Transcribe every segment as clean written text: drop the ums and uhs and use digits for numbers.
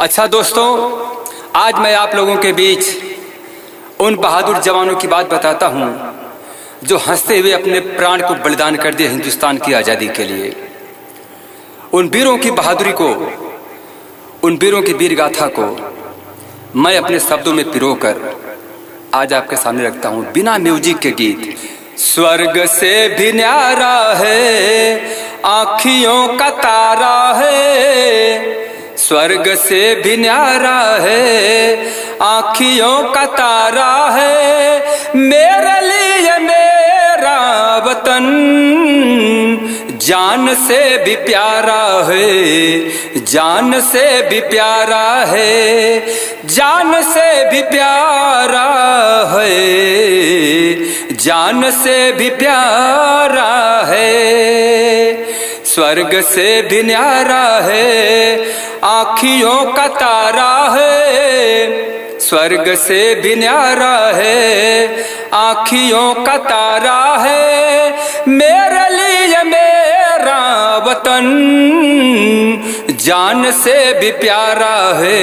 अच्छा दोस्तों, आज मैं आप लोगों के बीच उन बहादुर जवानों की बात बताता हूँ जो हंसते हुए अपने प्राण को बलिदान कर दिए हिंदुस्तान की आज़ादी के लिए। उन वीरों की बहादुरी को, उन वीरों की वीर गाथा को मैं अपने शब्दों में पिरोकर आज आपके सामने रखता हूँ बिना म्यूजिक के गीत। स्वर्ग से भी न्यारा है आँखियों का तारा है, स्वर्ग से भी न्यारा है आँखियों का तारा है, मेरे लिए मेरा वतन जान से भी प्यारा है, जान से भी प्यारा है, जान से भी प्यारा है, जान से भी प्यारा है। स्वर्ग से भी न्यारा है आँखियों का तारा है, स्वर्ग से भी न्यारा है आँखियों का तारा है, मेरे लिए मेरा वतन जान से भी प्यारा है,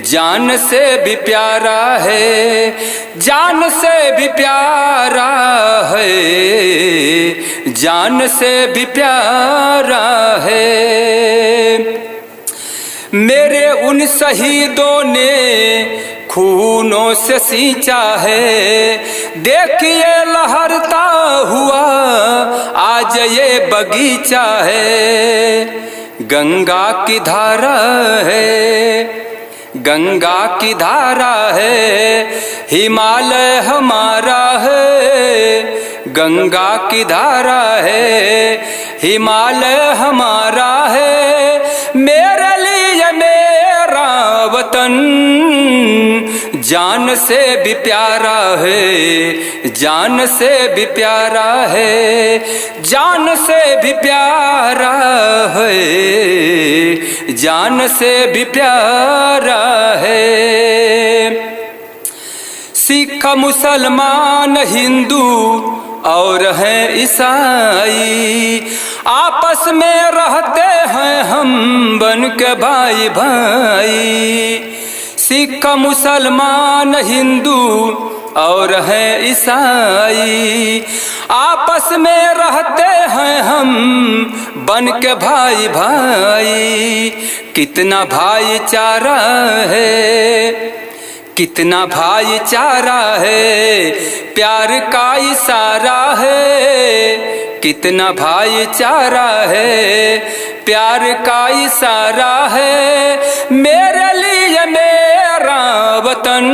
जान से भी प्यारा है, जान से भी प्यारा है, जान से भी प्यारा है। मेरे उन शहीदों ने खूनों से सींचा है, देखिए लहरता हुआ आज ये बगीचा है। गंगा की धारा है, गंगा की धारा है, हिमालय हमारा है, गंगा की धारा है, हिमालय हमारा है, मेरे लिए मेरा वतन जान से भी प्यारा है, जान से भी प्यारा है, जान से भी प्यारा है, जान से भी प्यारा है। सिख मुसलमान हिंदू और हैं ईसाई, आपस में रहते हैं हम बन के भाई भाई। सिख मुसलमान हिंदू और हैं ईसाई, आपस में रहते हैं हम बन के भाई भाई। कितना भाईचारा है, कितना भाईचारा है, प्यार का इशारा है, कितना भाईचारा है, प्यार का इशारा है, मेरे लिए मेरा वतन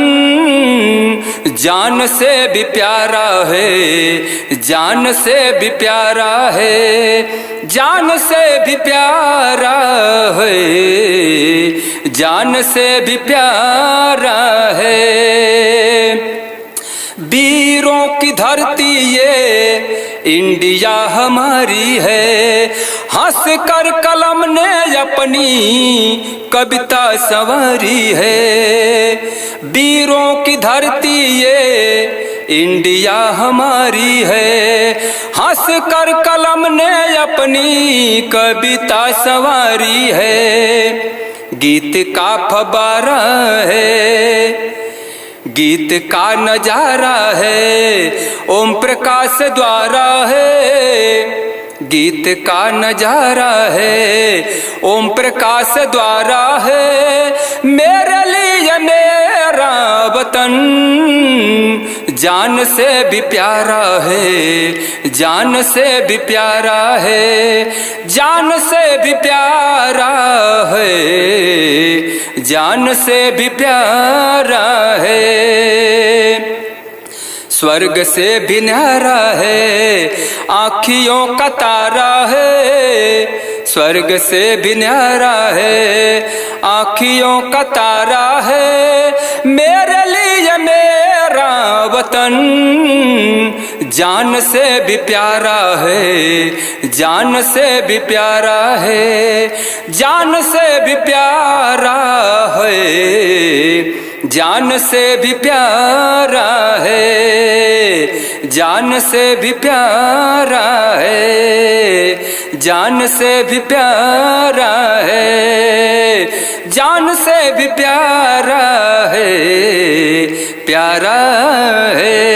जान से भी प्यारा है, जान से भी प्यारा है, जान से भी प्यारा है, जान से भी प्यारा है। वीरों की धरती ये इंडिया हमारी है, हंस कर कलम ने अपनी कविता संवारी है। वीरों की धरती ये इंडिया हमारी है, हंस कर कलम ने अपनी कविता संवारी है। गीत का फव्वारा है, गीत का नजारा है, ओम प्रकाश द्वारा है। गीत का नजारा है, ओम प्रकाश द्वारा है, मेरे लिए मेरा वतन जान से भी प्यारा है, जान से भी प्यारा है, जान से भी प्यारा है, जान से भी प्यारा है। स्वर्ग से भी न्यारा है आँखियों का तारा है, स्वर्ग से भी न्यारा है आँखियों का तारा है, मेरे लिए मेरा वतन जान से भी प्यारा है, जान से भी प्यारा है, जान से भी प्यारा है, जान से भी प्यारा है, जान से भी प्यारा है, जान से भी प्यारा है, जान से भी प्यारा है, प्यारा है।